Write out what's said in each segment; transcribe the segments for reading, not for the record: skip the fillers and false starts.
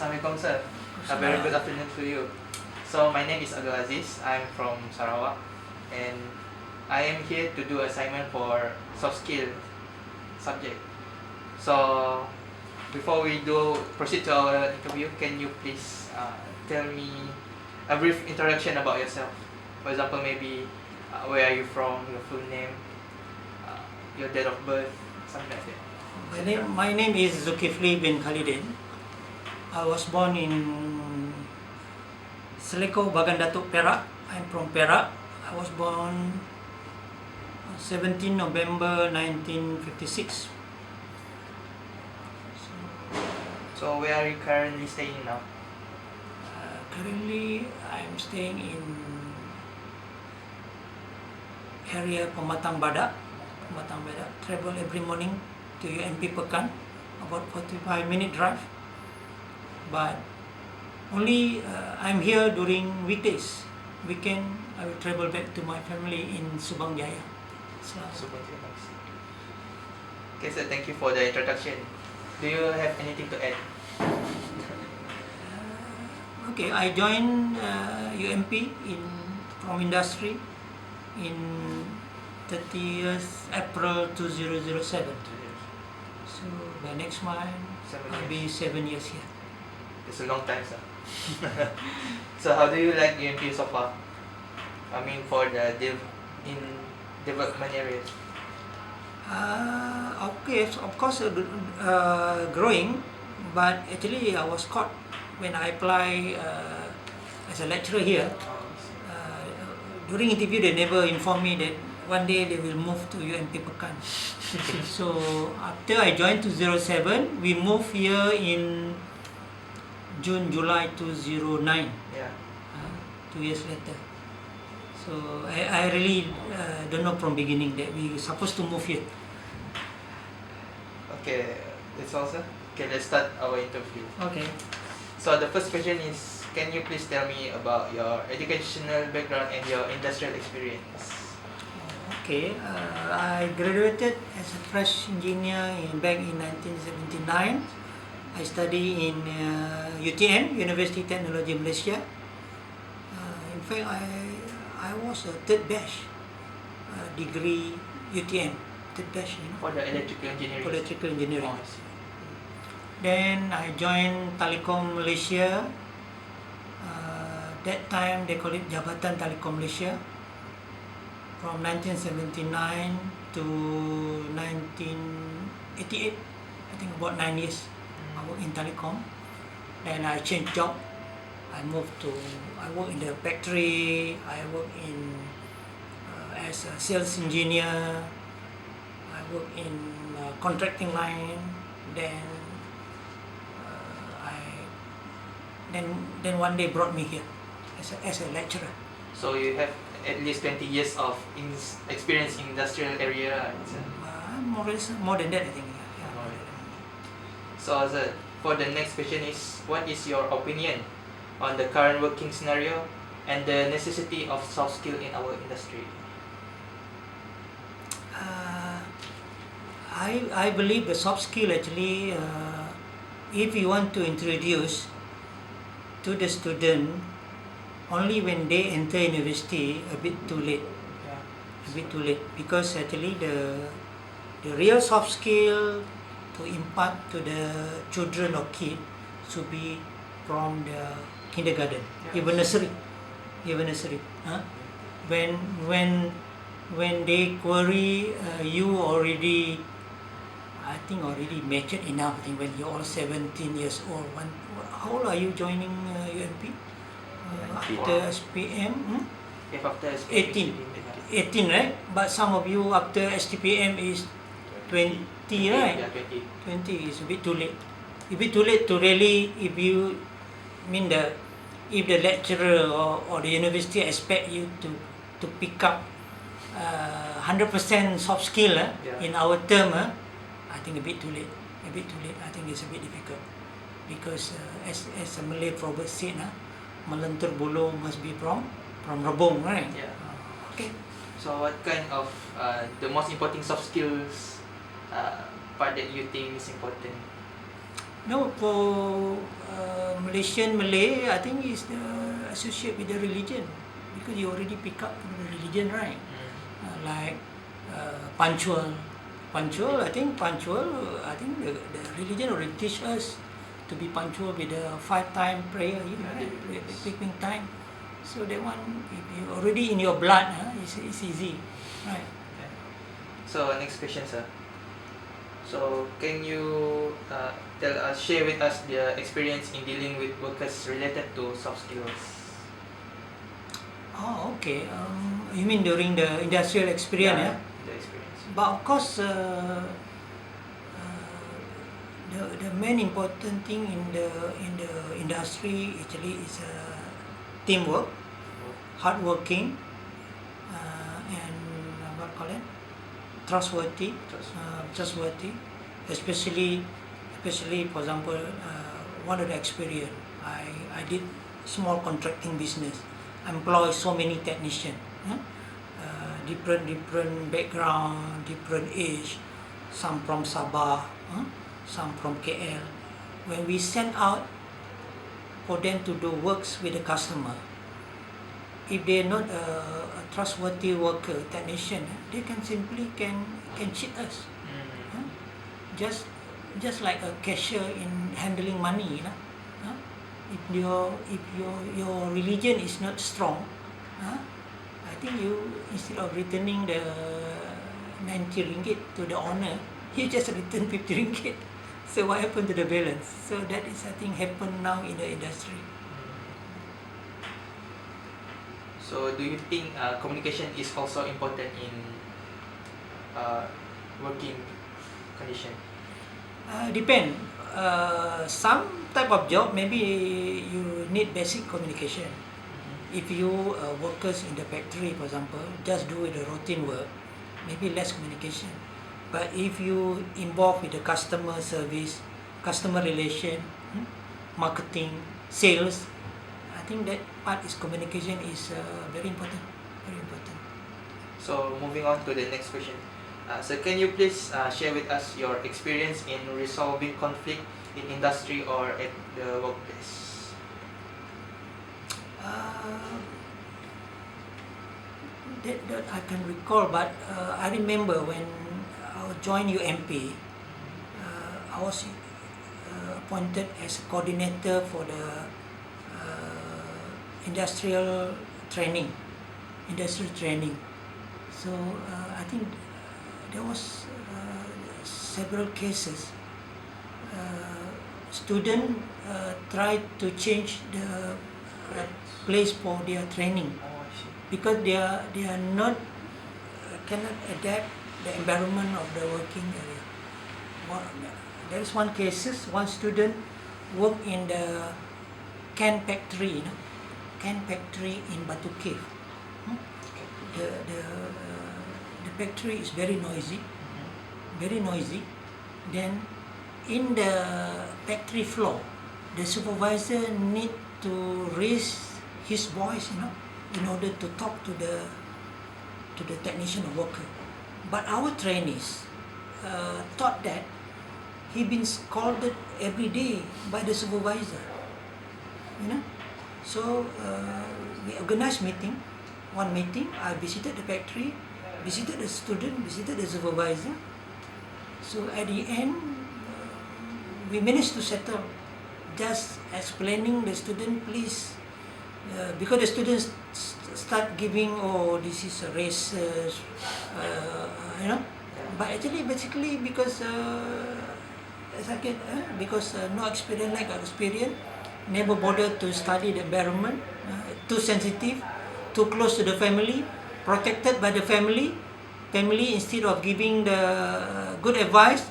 Assalamualaikum sir. A very good afternoon to you. So my name is Abdul Aziz. I'm from Sarawak and I am here to do assignment for soft skill subject. So before we proceed to our interview, can you please tell me a brief introduction about yourself? For example, maybe where are you from, your full name, your date of birth, something like that. My name is Zulkifli bin Khalidin. I was born in Seleko, Bagan Datuk, Perak. I'm from Perak. I was born 17 November 1956. So where are you currently staying now? Currently, I'm staying in area Pematang Badak. Travel every morning to UMP Pekan, about 45-minute drive. But only I'm here during weekdays. Weekend, I will travel back to my family in Subang Jaya. Okay, sir, thank you for the introduction. Do you have anything to add? Okay, I joined UMP from industry in 30th April 2007. So by next month, I'll be 7 years here. It's a long time, sir. So how do you like UMP so far? I mean, for the in development areas. Okay, so of course growing, but actually I was caught when I apply as a lecturer here. During interview, they never informed me that one day they will move to UMP Pekan. So after I joined 2007, we moved here in July 2009. Yeah. 2 years later. So I really don't know from beginning that we were supposed to move here. Okay, that's all, sir. Okay, let's start our interview. Okay. So the first question is, can you please tell me about your educational background and your industrial experience? Okay, I graduated as a fresh engineer back in 1979. I study in UTM, University Technology Malaysia. In fact, I was a third batch degree UTM, third batch. For the electrical engineering. For electrical engineering. Oh, I see. Then I joined Telekom Malaysia. That time they call it Jabatan Telekom Malaysia. From 1979 to 1988, I think about 9 years. I work in telecom. Then I changed job. I work in the factory. I work in as a sales engineer. I work in contracting line. Then one day brought me here as a lecturer. So you have at least 20 years of experience in industrial area. More than that, I think. Yeah. So for the next question is, what is your opinion on the current working scenario and the necessity of soft skill in our industry? I believe the soft skill actually, if you want to introduce to the student only when they enter university, a bit too late. Yeah. A bit too late, because actually the real soft skill to impart to the children or kid should be from the kindergarten, Yes. even nursery. When they query, you already, I think already matured enough. I think when you're all 17 years old. How old are you joining UMP? After SPM? If after SPM 18, right? But some of you after STPM is 20, right? Yeah, 20. 20 is a bit too late. A bit too late to really, if you mean if the lecturer or the university expect you to pick up 100% soft skill in our term, I think a bit too late. I think it's a bit difficult, because as a Malay proverb said, melentur bulu must be from rebung, right? Yeah. Okay. So what kind of the most important soft skills part that you think is important? No, for Malaysian Malay, I think is associated with the religion because you already pick up from the religion, right? Like punctual. Punctual, I think the religion already teach us to be punctual with the 5 time prayer, right? Picking time. So that one, if you already in your blood, it's easy, right? So next question, sir. So can you share with us the experience in dealing with workers related to soft skills? Oh, okay. You mean during the industrial experience, yeah? The experience. But of course, the main important thing in the industry actually is teamwork, hardworking, and what call it, trustworthy, especially for example, one of the experience I did small contracting business, employ so many technicians, different background, different age, some from Sabah, some from KL. When we send out for them to do works with the customer, if they're not a trustworthy worker, technician, they can simply can cheat us. Just like a cashier in handling money, if your religion is not strong, I think you, instead of returning the 90 ringgit to the owner, you just return 50 ringgit. So what happened to the balance? So that is, I think, happen now in the industry. So do you think communication is also important in working condition? Depend. Some type of job maybe you need basic communication. If you workers in the factory, for example, just do the routine work, maybe less communication. But if you involved with the customer service, customer relation, marketing, sales, I think that part is communication is very important. Very important. So moving on to the next question. So can you please share with us your experience in resolving conflict in industry or at the workplace? That I can recall, but I remember when I joined UMP, I was appointed as coordinator for the industrial training. So I think there was several cases. Student tried to change the place for their training because they are not cannot adapt the environment of the working area. There is one cases, one student worked in the can factory, can factory in Batu Cave. The factory is very noisy. Then in the factory floor, the supervisor need to raise his voice, in order to talk to the technician or worker. But our trainees thought that he been scolded every day by the supervisor. So we organized one meeting. I visited the factory, visited the student, visited the supervisor. So at the end, we managed to settle, just explaining the student, please, because the students start giving, this is a racist, but actually basically because because no experience, lack of experience, never bothered to study the environment, too sensitive, too close to the family, protected by the family instead of giving the good advice,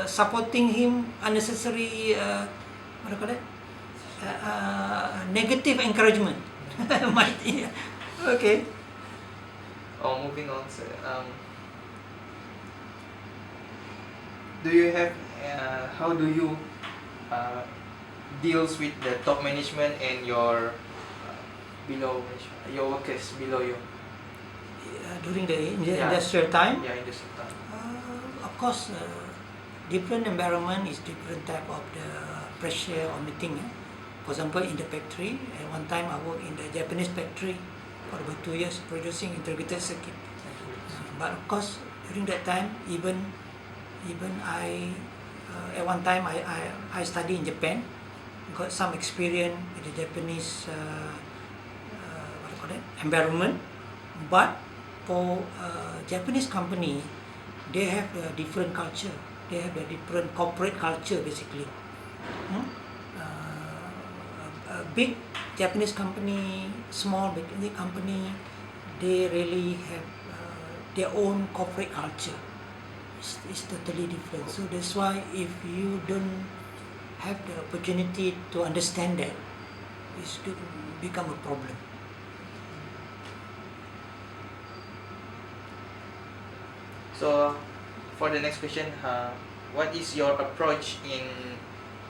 supporting him unnecessary, negative encouragement. Okay. Moving on, sir. Do you have how do you deals with the top management and your below management, your workers below you? During the industrial time? Yeah, industrial time. Of course, different environment is different type of the pressure or meeting. For example, in the factory, at one time I worked in the Japanese factory for about 2 years producing integrated circuit. But of course, during that time, even I at one time I studied in Japan, got some experience with the Japanese what do you call that, environment. But for Japanese company, they have a different culture. They have a different corporate culture basically. A big Japanese company, small big company, they really have their own corporate culture. It's totally different. So that's why if you don't have the opportunity to understand that, it's to become a problem. So, for the next question, what is your approach in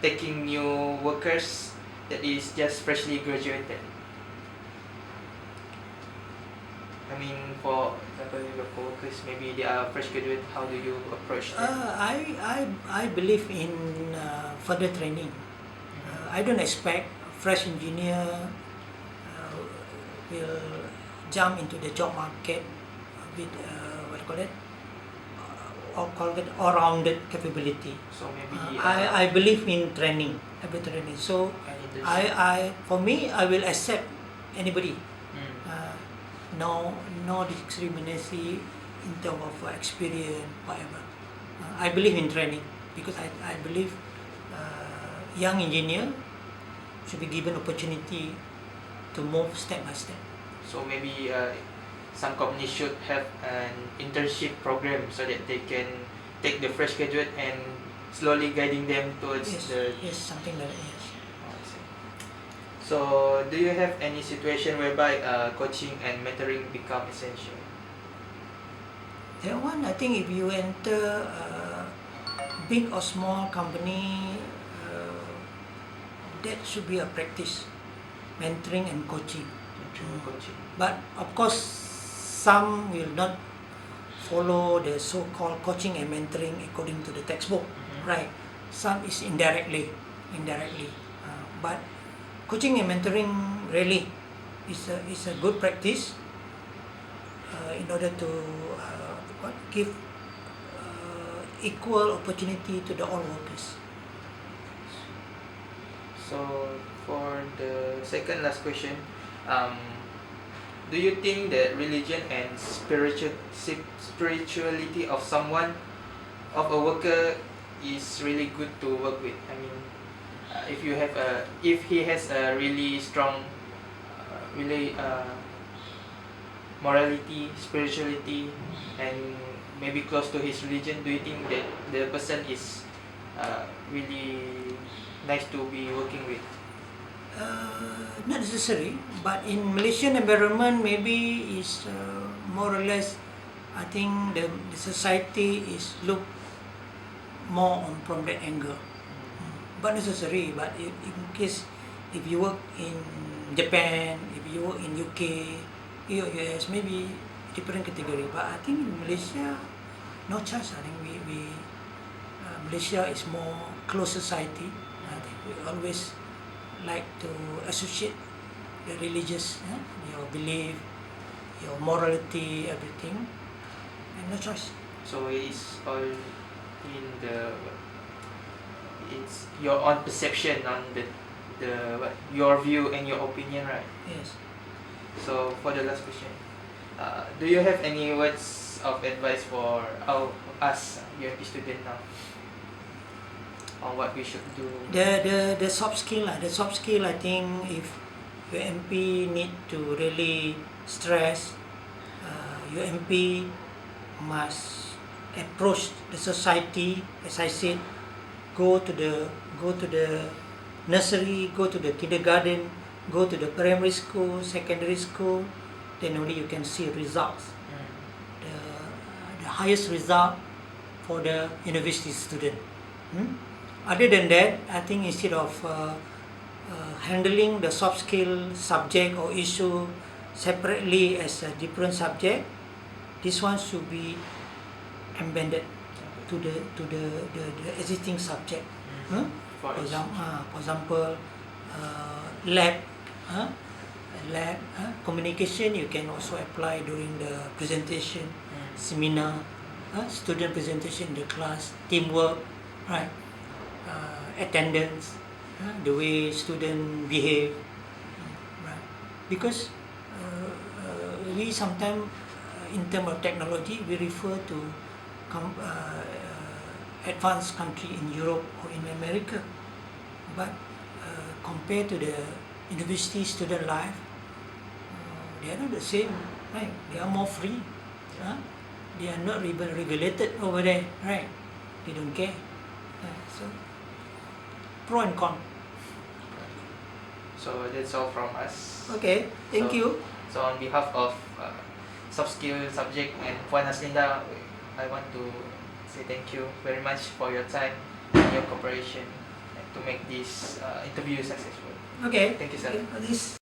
taking new workers that is just freshly graduated? I mean, for example, your co-workers, maybe they are fresh graduate. How do you approach them? I believe in further training. I don't expect a fresh engineer will jump into the job market with what do you call it, or call it all-rounded capability. So maybe I believe in training, every training. So for me, I will accept anybody. No discrimination in terms of experience, whatever. I believe in training because I believe young engineer should be given opportunity to move step by step. So maybe some companies should have an internship program so that they can take the fresh graduate and slowly guiding them towards Yes, something like that. Yes. So, do you have any situation whereby coaching and mentoring become essential? That one, I think if you enter a big or small company, that should be a practice, mentoring and coaching. But of course, some will not follow the so-called coaching and mentoring according to the textbook, right? Some is indirectly. But coaching and mentoring really is a good practice in order to give equal opportunity to the all workers. So for the second last question, do you think that religion and spirituality of someone, of a worker, is really good to work with? I mean, if he has a really strong morality, spirituality, and maybe close to his religion, do you think that the person is really nice to be working with? Not necessary, but in Malaysian environment, maybe is more or less. I think the society is look more on from that angle. But necessary. But in case if you work in Japan, if you work in UK, US, maybe different category. But I think in Malaysia, no chance. I think we Malaysia is more close society. I think we always like to associate the religious, your belief, your morality, everything, and no choice. So it's all in it's your own perception on your view and your opinion, right? Yes. So for the last question, do you have any words of advice for us UMP student now on what we should do? The soft skill, I think if UMP need to really stress, UMP must approach the society, as I said, go to the nursery, go to the kindergarten, go to the primary school, secondary school, then only you can see results. The highest result for the university student. Other than that, I think instead of handling the soft skill subject or issue separately as a different subject, this one should be embedded the existing subject. Mm. For example, lab, lab communication you can also apply during the presentation, seminar, student presentation in the class, teamwork, right? Attendance, the way student behave, right? Because we sometimes, in terms of technology, we refer to advanced country in Europe or in America, but compared to the university student life, they are not the same, right? They are more free. They are not even regulated over there, right? They don't care. So, pro and con. So that's all from us. Okay, thank you. So on behalf of soft skill subject and Puan Haslinda, I want to say thank you very much for your time and your cooperation to make this interview successful. Okay. Thank you, sir. This